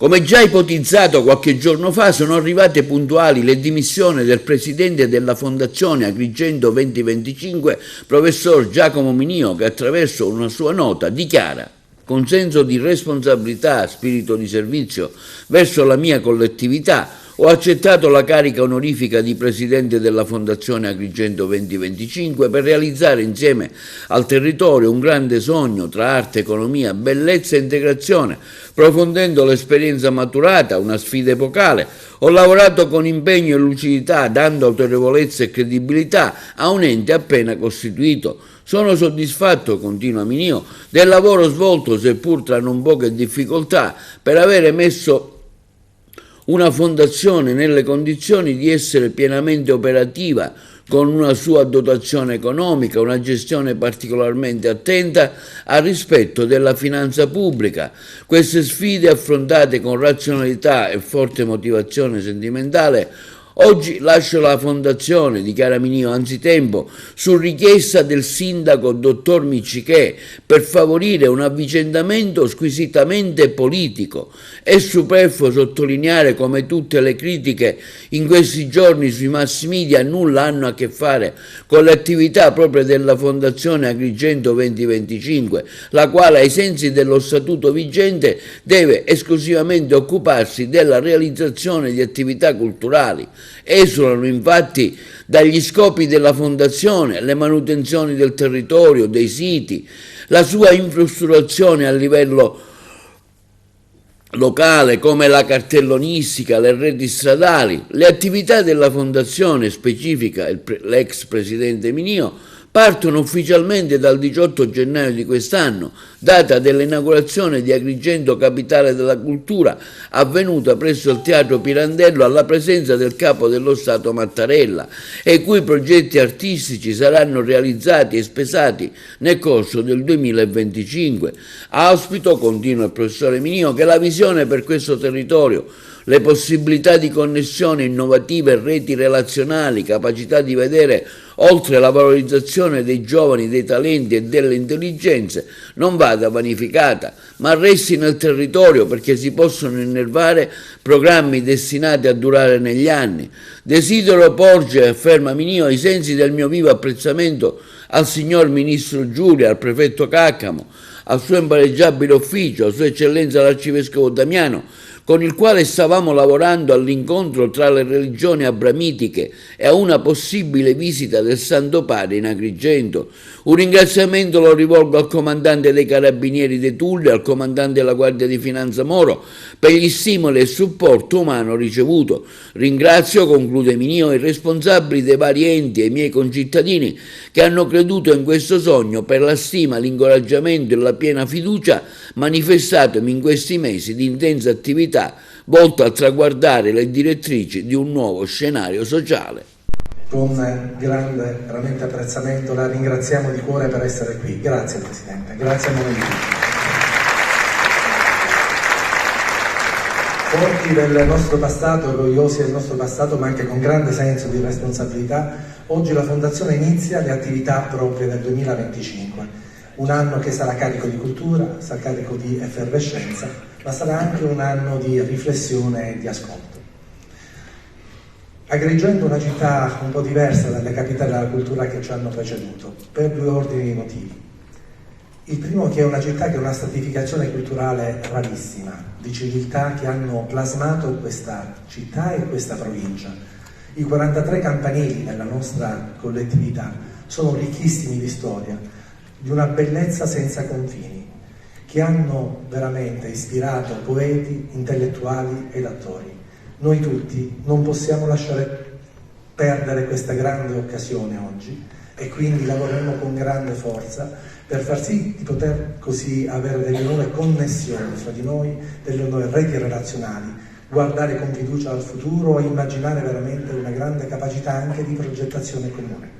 Come già ipotizzato qualche giorno fa, sono arrivate puntuali le dimissioni del presidente della Fondazione Agrigento 2025, professor Giacomo Minio, che attraverso una sua nota dichiara: con senso di responsabilità, spirito di servizio verso la mia collettività, ho accettato la carica onorifica di presidente della Fondazione Agrigento 2025 per realizzare insieme al territorio un grande sogno tra arte, economia, bellezza e integrazione, profondendo l'esperienza maturata, una sfida epocale. Ho lavorato con impegno e lucidità, dando autorevolezza e credibilità a un ente appena costituito. Sono soddisfatto, continua Minio, del lavoro svolto, seppur tra non poche difficoltà, per avere messo una fondazione nelle condizioni di essere pienamente operativa, con una sua dotazione economica, una gestione particolarmente attenta al rispetto della finanza pubblica. Queste sfide affrontate con razionalità e forte motivazione sentimentale. Oggi lascio la fondazione, dichiara Minio anzitempo, su richiesta del sindaco dottor Miccichè, per favorire un avvicendamento squisitamente politico. È superfluo sottolineare come tutte le critiche in questi giorni sui mass media nulla hanno a che fare con le attività proprie della Fondazione Agrigento 2025, la quale ai sensi dello statuto vigente deve esclusivamente occuparsi della realizzazione di attività culturali. Esulano infatti dagli scopi della Fondazione le manutenzioni del territorio, dei siti, la sua infrastrutturazione a livello locale come la cartellonistica, le reti stradali. Le attività della Fondazione, specifica l'ex presidente Minio, partono ufficialmente dal 18 gennaio di quest'anno, data dell'inaugurazione di Agrigento Capitale della Cultura, avvenuta presso il Teatro Pirandello alla presenza del Capo dello Stato Mattarella, e i cui progetti artistici saranno realizzati e spesati nel corso del 2025. Auspico, continua il professore Minio, che la visione per questo territorio, le possibilità di connessione innovative, reti relazionali, capacità di vedere oltre la valorizzazione dei giovani, dei talenti e delle intelligenze, non vada vanificata, ma resti nel territorio, perché si possono innervare programmi destinati a durare negli anni. Desidero porgere, afferma Minio, ai sensi del mio vivo apprezzamento al signor Ministro Giulia, al Prefetto Caccamo, al suo impareggiabile ufficio, a Sua Eccellenza l'Arcivescovo Damiano, con il quale stavamo lavorando all'incontro tra le religioni abramitiche e a una possibile visita del Santo Padre in Agrigento. Un ringraziamento lo rivolgo al comandante dei Carabinieri De Tulli, al comandante della Guardia di Finanza Moro, per gli stimoli e il supporto umano ricevuto. Ringrazio, conclude Minio, i responsabili dei vari enti e i miei concittadini che hanno creduto in questo sogno, per la stima, l'incoraggiamento e la piena fiducia manifestatomi in questi mesi di intensa attività volto a traguardare le direttrici di un nuovo scenario sociale. Con grande veramente apprezzamento la ringraziamo di cuore per essere qui. Grazie Presidente, grazie a noi tutti. Forti del nostro passato, orgogliosi del nostro passato, ma anche con grande senso di responsabilità, oggi la Fondazione inizia le attività proprie del 2025. Un anno che sarà carico di cultura, sarà carico di effervescenza, ma sarà anche un anno di riflessione e di ascolto. Agrigento è una città un po' diversa dalle capitali della cultura che ci hanno preceduto, per due ordini di motivi. Il primo, che è una città che ha una stratificazione culturale rarissima, di civiltà che hanno plasmato questa città e questa provincia. I 43 campanili della nostra collettività sono ricchissimi di storia, di una bellezza senza confini, che hanno veramente ispirato poeti, intellettuali ed attori. Noi tutti non possiamo lasciare perdere questa grande occasione oggi, e quindi lavoreremo con grande forza per far sì di poter così avere delle nuove connessioni fra di noi, delle nuove reti relazionali, guardare con fiducia al futuro e immaginare veramente una grande capacità anche di progettazione comune.